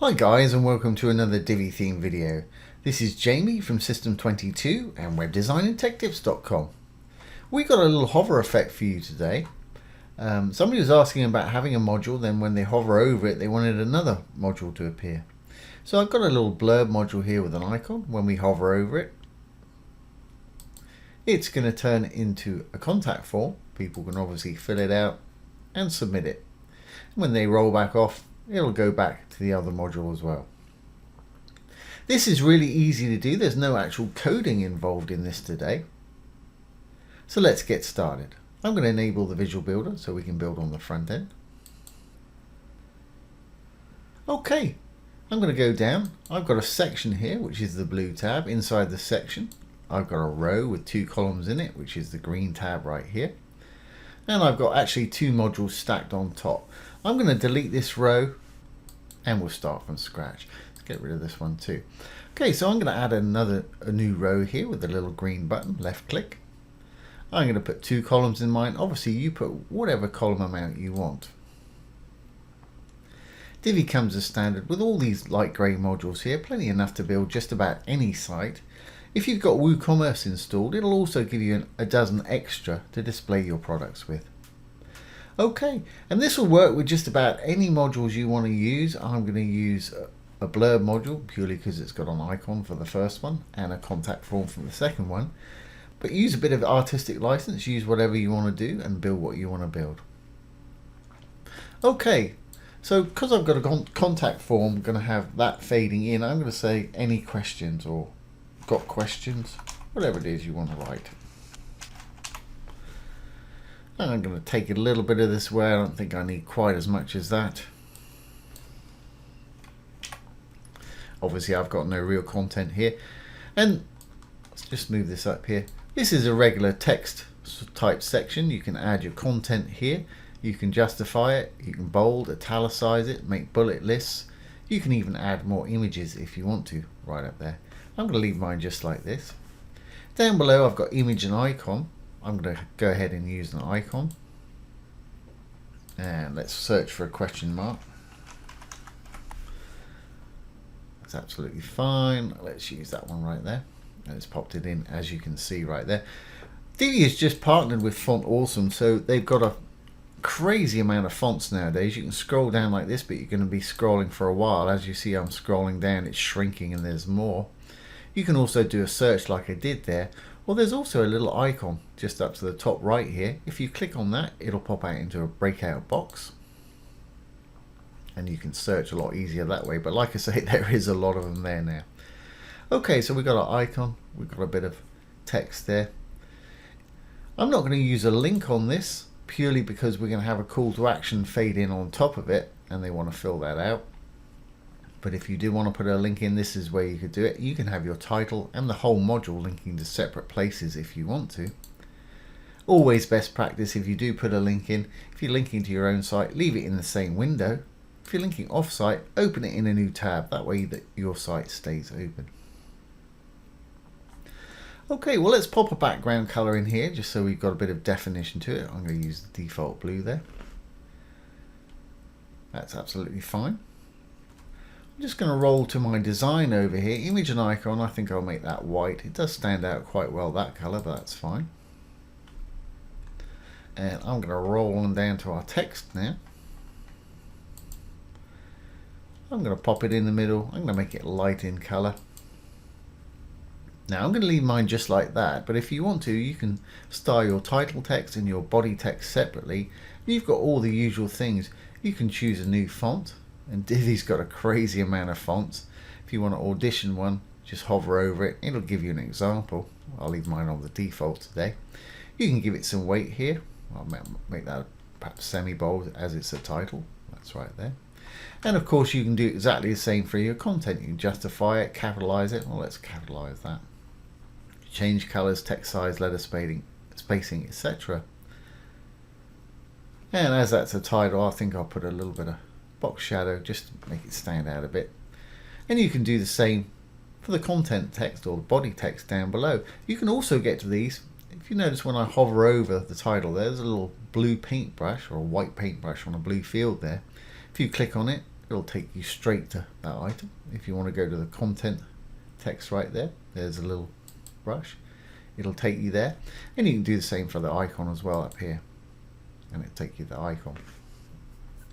Hi guys, and welcome to another Divi Theme video. This is Jamie from System22 and webdesignandtechtips.com. We got a little hover effect for you today. Somebody was asking about having a module, then when they hover over it they wanted another module to appear. So I've got a little blurb module here with an icon. When we hover over it, it's going to turn into a contact form. People can obviously fill it out and submit it. When they roll back off, it'll go back to the other module as well. This is really easy to do. There's no actual coding involved in this today. So let's get started. I'm going to enable the visual builder so we can build on the front end. Okay, I'm going to go down. I've got a section here, which is the blue tab. Inside the section, I've got a row with 2 columns in it, which is the green tab right here. And I've got actually 2 modules stacked on top. I'm going to delete this row and we'll start from scratch. Let's get rid of this one too. Okay, so I'm going to add a new row here with a little green button, left click. I'm going to put 2 columns in mine. Obviously you put whatever column amount you want. Divi comes as standard with all these light grey modules here, plenty enough to build just about any site. If you've got WooCommerce installed, it'll also give you a dozen extra to display your products with. Okay, and this will work with just about any modules you want to use. I'm going to use a blurb module purely because it's got an icon for the first one and a contact form for the second one. But use a bit of artistic license, use whatever you want to do and build what you want to build. Okay, so because I've got a contact form, I'm going to have that fading in. I'm going to say any questions or got questions, whatever it is you want to write. And I'm going to take a little bit of this away. I don't think I need quite as much as that. Obviously I've got no real content here. And let's just move this up here. This is a regular text type section. You can add your content here. You can justify it. You can bold, italicize it, make bullet lists. You can even add more images if you want to right up there. I'm going to leave mine just like this. Down below I've got image and icon. I'm going to go ahead and use an icon. And let's search for a question mark. That's absolutely fine. Let's use that one right there. And it's popped it in, as you can see right there. Divi has just partnered with Font Awesome, so they've got a crazy amount of fonts nowadays. You can scroll down like this, but you're going to be scrolling for a while. As you see, I'm scrolling down, it's shrinking and there's more. You can also do a search like I did there. Well, there's also a little icon just up to the top right here. If you click on that, it'll pop out into a breakout box. And you can search a lot easier that way. But like I say, there is a lot of them there now. Okay, so we've got our icon. We've got a bit of text there. I'm not going to use a link on this purely because we're going to have a call to action fade in on top of it. And they want to fill that out. But if you do want to put a link in, this is where you could do it. You can have your title and the whole module linking to separate places if you want to. Always best practice if you do put a link in. If you're linking to your own site, leave it in the same window. If you're linking off-site, open it in a new tab. That way that your site stays open. Okay, well let's pop a background color in here just so we've got a bit of definition to it. I'm going to use the default blue there. That's absolutely fine. I'm just going to roll to my design over here, image and icon. I think I'll make that white. It does stand out quite well, that color, but that's fine. And I'm going to roll on down to our text now. I'm going to pop it in the middle. I'm going to make it light in color. Now I'm going to leave mine just like that, but if you want to, you can style your title text and your body text separately. You've got all the usual things. You can choose a new font. And Divi's got a crazy amount of fonts. If you want to audition one, just hover over it. It'll give you an example. I'll leave mine on the default today. You can give it some weight here. I'll make that perhaps semi-bold as it's a title. That's right there. And of course you can do exactly the same for your content. You can justify it, capitalize it. Well, let's capitalize that. Change colors, text size, letter spacing, etc. And as that's a title, I think I'll put a little bit of box shadow just to make it stand out a bit. And you can do the same for the content text or the body text down below. You can also get to these. If you notice when I hover over the title, there's a little blue paintbrush or a white paintbrush on a blue field there. If you click on it, it'll take you straight to that item. If you want to go to the content text right there, there's a little brush. It'll take you there. And you can do the same for the icon as well up here. And it'll take you to the icon.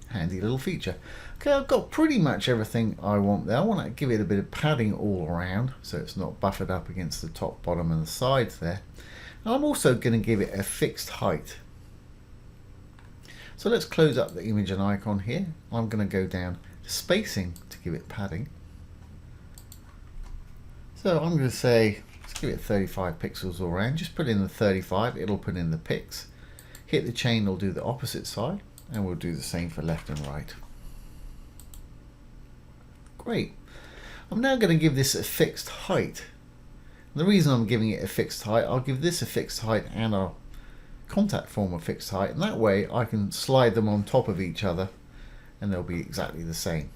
Handy little feature. Okay, I've got pretty much everything I want there. I want to give it a bit of padding all around so it's not buffered up against the top, bottom and the sides there. And I'm also going to give it a fixed height. So let's close up the image and icon here. I'm going to go down to spacing to give it padding. So I'm going to say, let's give it 35 pixels all around. Just put in the 35, it'll put in the pics. Hit the chain, it'll do the opposite side. And we'll do the same for left and right. Great. I'm now going to give this a fixed height. The reason I'm giving it a fixed height, I'll give this a fixed height and our contact form a fixed height, and that way I can slide them on top of each other and they'll be exactly the same.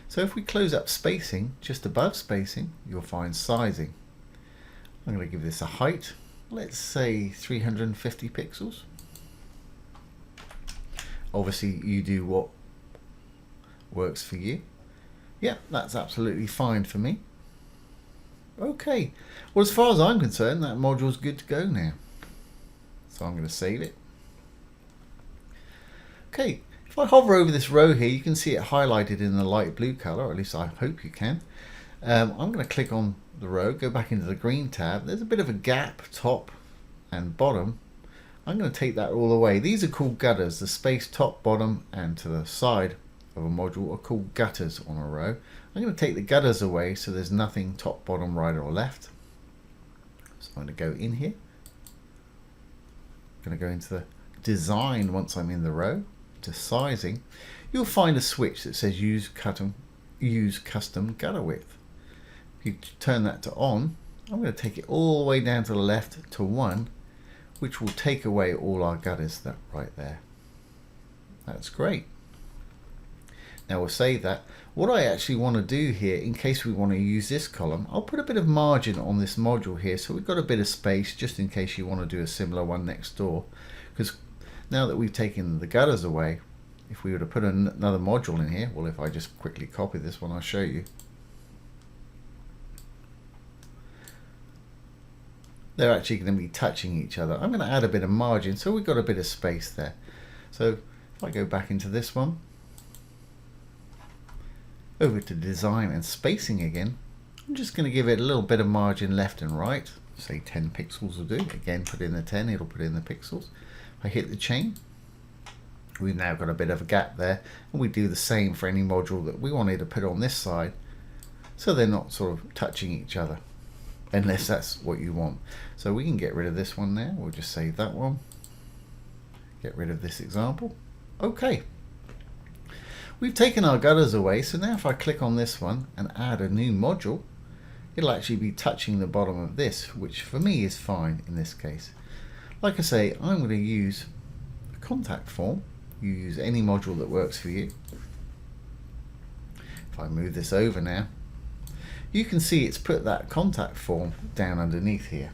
So if we close up spacing, just above spacing, you'll find sizing. I'm going to give this a height, let's say 350 pixels. Obviously you do what works for you. Yeah, that's absolutely fine for me. Okay, well, as far as I'm concerned, that module's good to go now. So I'm going to save it. Okay, if I hover over this row here, you can see it highlighted in the light blue color, or at least I hope you can. I'm going to click on the row, go back into the green tab. There's a bit of a gap top and bottom. I'm going to take that all away. These are called gutters. The space top, bottom and to the side of a module are called gutters on a row. I'm going to take the gutters away so there's nothing top, bottom, right or left. So I'm going to go in here. I'm going to go into the design once I'm in the row, to sizing. You'll find a switch that says use custom gutter width. If you turn that to on, I'm going to take it all the way down to the left to 1, which will take away all our gutters right there. That's great. Now we'll save that. What I actually want to do here, in case we want to use this column, I'll put a bit of margin on this module here so we've got a bit of space just in case you want to do a similar one next door. Because now that we've taken the gutters away, if we were to put another module in here, well, if I just quickly copy this one, I'll show you. They're actually going to be touching each other. I'm going to add a bit of margin so we've got a bit of space there. So if I go back into this one, over to design and spacing again, I'm just going to give it a little bit of margin left and right. Say 10 pixels will do. Again, put in the 10, it'll put in the pixels. If I hit the chain, we've now got a bit of a gap there, and we do the same for any module that we wanted to put on this side so they're not sort of touching each other, unless that's what you want. So we can get rid of this one there. We'll just save that one. Get rid of this example. Okay. We've taken our gutters away, so now if I click on this one and add a new module, it'll actually be touching the bottom of this, which for me is fine in this case. Like I say, I'm going to use a contact form. You use any module that works for you. If I move this over now, you can see it's put that contact form down underneath here.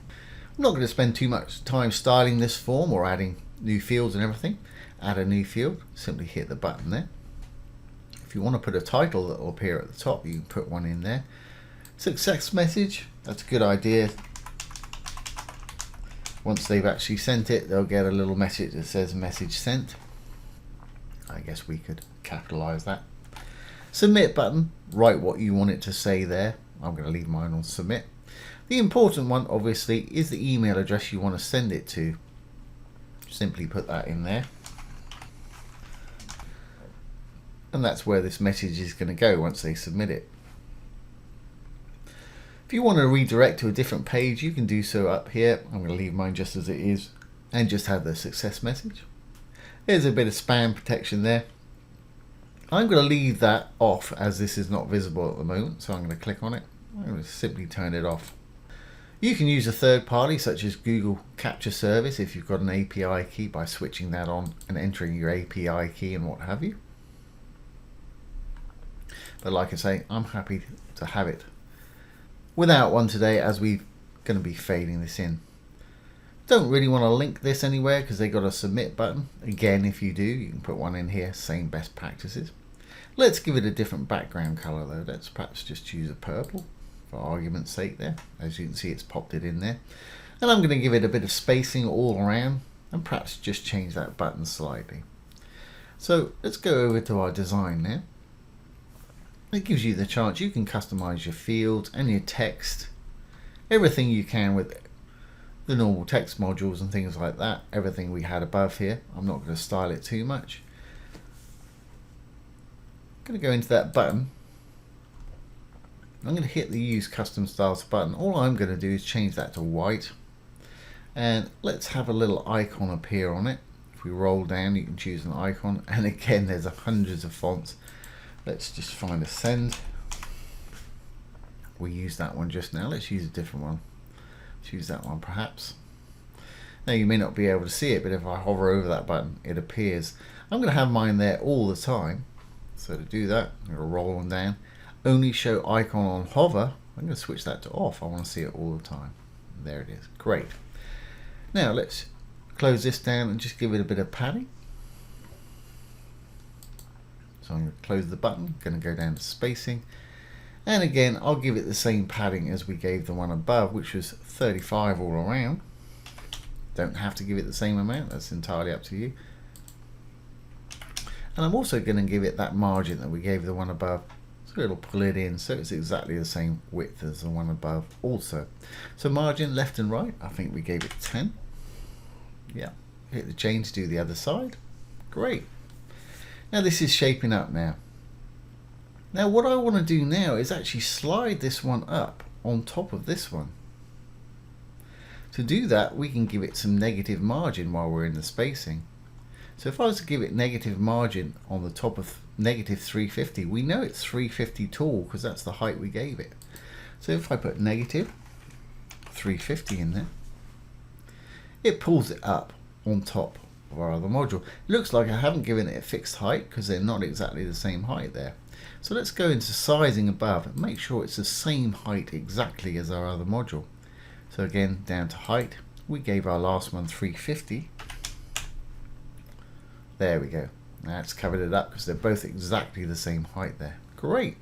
I'm not going to spend too much time styling this form or adding new fields and everything. Add a new field, simply hit the button there. If you want to put a title that will appear at the top, you can put one in there. Success message, that's a good idea. Once they've actually sent it, they'll get a little message that says message sent. I guess we could capitalize that. Submit button, write what you want it to say there. I'm going to leave mine on submit. The important one obviously is the email address you want to send it to. Simply put that in there. And that's where this message is going to go once they submit it. If you want to redirect to a different page, you can do so up here. I'm going to leave mine just as it is and just have the success message. There's a bit of spam protection there. I'm going to leave that off as this is not visible at the moment, so I'm going to click on it. I'm going to simply turn it off. You can use a third party such as Google Capture Service if you've got an API key by switching that on and entering your API key and what have you. But like I say, I'm happy to have it without one today as we're going to be fading this in. Don't really want to link this anywhere because they got a submit button. Again, if you do, you can put one in here, same best practices. Let's give it a different background color though. Let's perhaps just choose a purple for argument's sake there. As you can see, it's popped it in there. And I'm going to give it a bit of spacing all around and perhaps just change that button slightly. So let's go over to our design now. It gives you the chance, you can customize your fields and your text, everything you can with the normal text modules and things like that, everything we had above here. I'm not going to style it too much. I'm going to go into that button. I'm going to hit the use custom styles button. All I'm going to do is change that to white, and let's have a little icon appear on it. If we roll down, you can choose an icon, and again there's hundreds of fonts. Let's just find a send. We used that one just now. Let's use a different one. Let's use that one perhaps. Now you may not be able to see it, but if I hover over that button, it appears. I'm going to have mine there all the time. So to do that, I'm going to roll them down. Only show icon on hover. I'm going to switch that to off. I want to see it all the time. There it is. Great. Now let's close this down and just give it a bit of padding. So I'm going to close the button, going to go down to spacing, and again I'll give it the same padding as we gave the one above, which was 35 all around. Don't have to give it the same amount, that's entirely up to you. And I'm also going to give it that margin that we gave the one above, so it'll pull it in so it's exactly the same width as the one above also. So margin left and right, I think we gave it 10. Yeah, hit the change, do the other side. Great. Now this is shaping up now. Now what I want to do now is actually slide this one up on top of this one. To do that, we can give it some negative margin while we're in the spacing. So if I was to give it negative margin on the top of negative 350, we know it's 350 tall because that's the height we gave it. So if I put negative 350 in there, it pulls it up on top of our other module. It looks like I haven't given it a fixed height because they're not exactly the same height there. So let's go into sizing above and make sure it's the same height exactly as our other module. So again, down to height, we gave our last one 350. There we go. Now it's covered it up because they're both exactly the same height there. Great.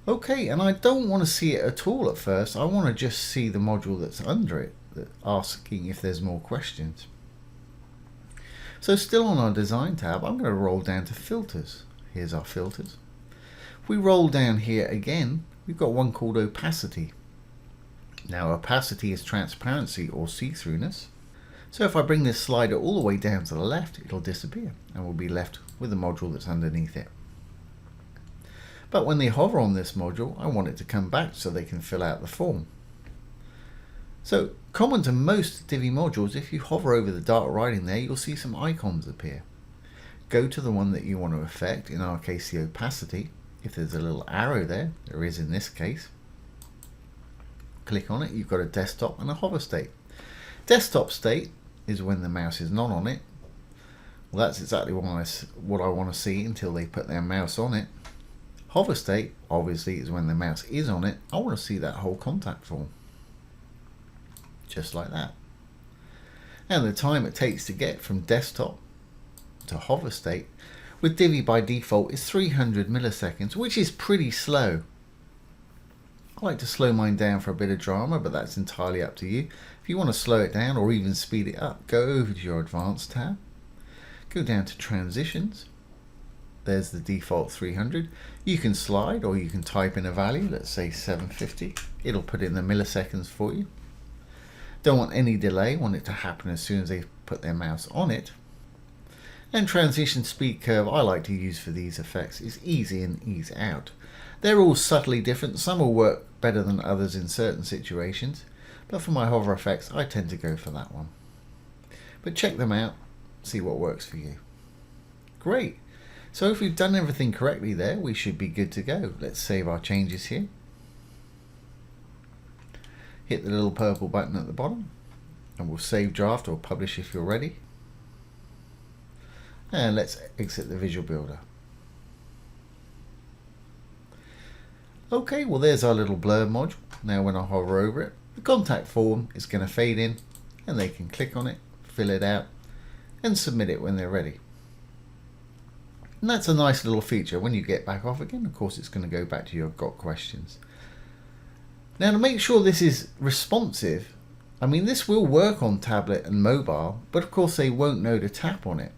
Okay, and I don't want to see it at all at first. I want to just see the module that's under it, asking if there's more questions. So still on our design tab, I'm going to roll down to filters. Here's our filters. If we roll down here again, we've got one called opacity. Now opacity is transparency or see-throughness. So if I bring this slider all the way down to the left, it'll disappear and we'll be left with the module that's underneath it. But when they hover on this module, I want it to come back so they can fill out the form. So common to most Divi modules, if you hover over the dark writing there, you'll see some icons appear. Go to the one that you want to affect, in our case the opacity. If there's a little arrow there is in this case, click on it, you've got a desktop and a hover state. Desktop state is when the mouse is not on it. Well, that's exactly what I want to see until they put their mouse on it. Hover state, obviously, is when the mouse is on it. I want to see that whole contact form. Just like that. And the time it takes to get from desktop to hover state with Divi by default is 300 milliseconds, which is pretty slow. I like to slow mine down for a bit of drama, but that's entirely up to you. If you want to slow it down or even speed it up, go over to your advanced tab, go down to transitions. There's the default 300. You can slide or you can type in a value, let's say 750. It'll put in the milliseconds for you. Don't want any delay, want it to happen as soon as they put their mouse on it. And transition speed curve I like to use for these effects is easy in, ease out. They're all subtly different, some will work better than others in certain situations, but for my hover effects I tend to go for that one. But check them out, see what works for you. Great, so if we've done everything correctly there, we should be good to go. Let's save our changes here. Hit the little purple button at the bottom and we'll save draft or publish if you're ready. And let's exit the Visual Builder. Okay, well there's our little blurb module. Now when I hover over it, the contact form is going to fade in and they can click on it, fill it out and submit it when they're ready. And that's a nice little feature. When you get back off again, of course, it's going to go back to your got questions. Now, to make sure this is responsive, I mean, this will work on tablet and mobile, but of course they won't know to tap on it.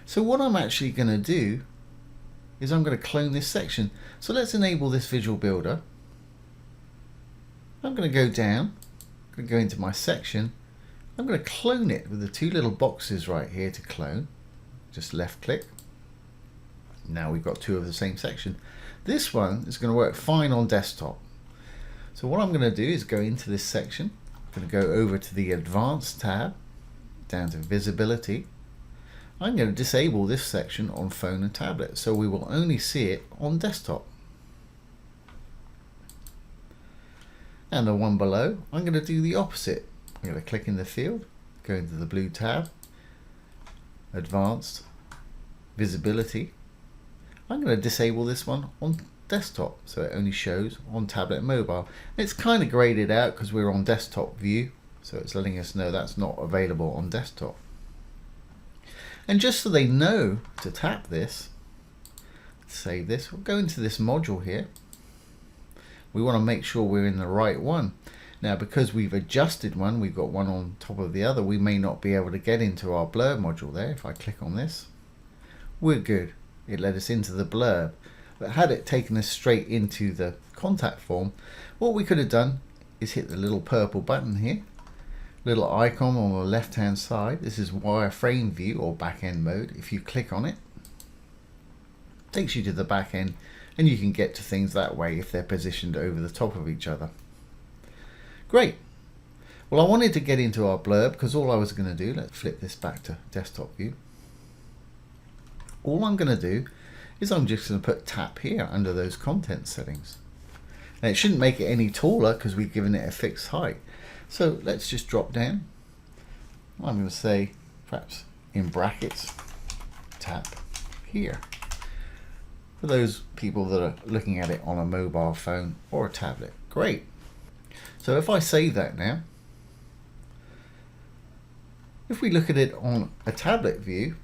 So what I'm actually going to do is I'm going to clone this section. So let's enable this visual builder. I'm going to go down, I'm going to go into my section. I'm going to clone it with the two little boxes right here to clone. Just left click. Now we've got two of the same section. This one is going to work fine on desktop. So what I'm going to do is go into this section. I'm going to go over to the Advanced tab, down to Visibility. I'm going to disable this section on phone and tablet, so we will only see it on desktop. And the one below, I'm going to do the opposite. I'm going to click in the field, go into the blue tab, Advanced, Visibility. I'm going to disable this one on desktop, so it only shows on tablet and mobile. It's kind of graded out because we're on desktop view, so it's letting us know that's not available on desktop. And just so they know to tap this, save this, we'll go into this module here. We want to make sure we're in the right one. Now, because we've adjusted one, we've got one on top of the other, we may not be able to get into our blurb module there. If I click on this, we're good. It led us into the blurb. But had it taken us straight into the contact form, what we could have done is hit the little purple button here, little icon on the left hand side. This is Wireframe View or back end mode. If you click on it, it takes you to the back end, and you can get to things that way if they're positioned over the top of each other. Great. Well, I wanted to get into our blurb because all I was going to do, let's flip this back to desktop view. All I'm going to do is I'm just going to put tap here under those content settings. Now it shouldn't make it any taller because we've given it a fixed height. So let's just drop down. I'm going to say, perhaps in brackets, tap here. For those people that are looking at it on a mobile phone or a tablet. Great. So if I save that now, if we look at it on a tablet view,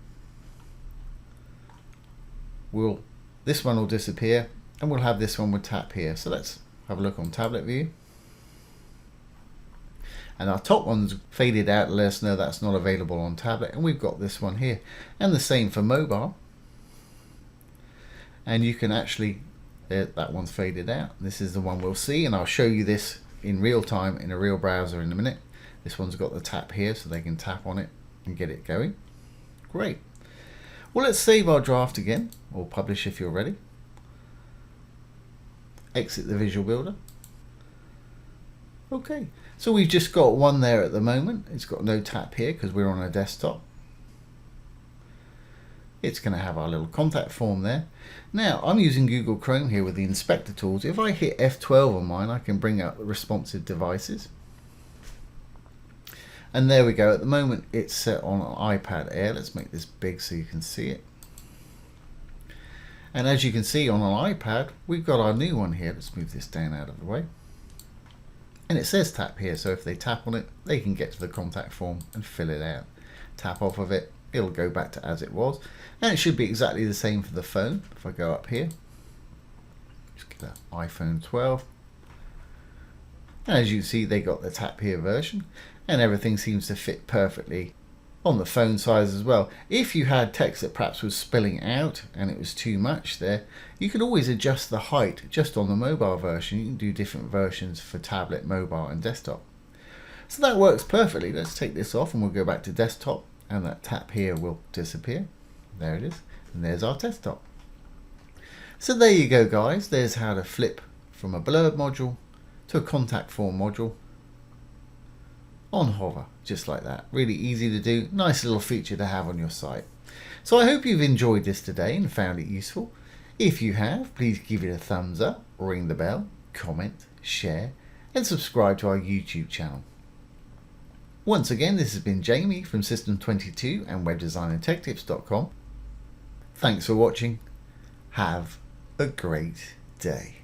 this one will disappear and we'll have this one with tap here. So let's have a look on tablet view. And our top one's faded out to let us know that's not available on tablet, and we've got this one here. And the same for mobile. And you can actually, that one's faded out. This is the one we'll see, and I'll show you this in real time in a real browser in a minute. This one's got the tap here so they can tap on it and get it going. Great. Well, let's save our draft again, or publish if you're ready. Exit the visual builder. Okay, so we've just got one there at the moment. It's got no tap here because we're on a desktop. It's going to have our little contact form there. Now, I'm using Google Chrome here with the inspector tools. If I hit F12 on mine, I can bring up the responsive devices. And there we go. At the moment, it's set on an iPad Air. Let's make this big so you can see it. And as you can see on an iPad, we've got our new one here. Let's move this down out of the way. And it says tap here, so if they tap on it, they can get to the contact form and fill it out. Tap off of it, it'll go back to as it was. And it should be exactly the same for the phone. If I go up here, just get that iPhone 12. And as you can see, they got the tap here version, and everything seems to fit perfectly on the phone size as well. If you had text that perhaps was spilling out and it was too much there, you could always adjust the height just on the mobile version. You can do different versions for tablet, mobile and desktop. So that works perfectly. Let's take this off and we'll go back to desktop, and that tap here will disappear. There it is, and there's our desktop. So there you go, guys. There's how to flip from a blurb module to a contact form module on hover, just like that. Really easy to do, nice little feature to have on your site. So I hope you've enjoyed this today and found it useful. If you have, please give it a thumbs up, ring the bell, comment, share and subscribe to our YouTube channel. Once again, this has been Jamie from System22 and webdesignandtechtips.com. Thanks for watching. Have a great day.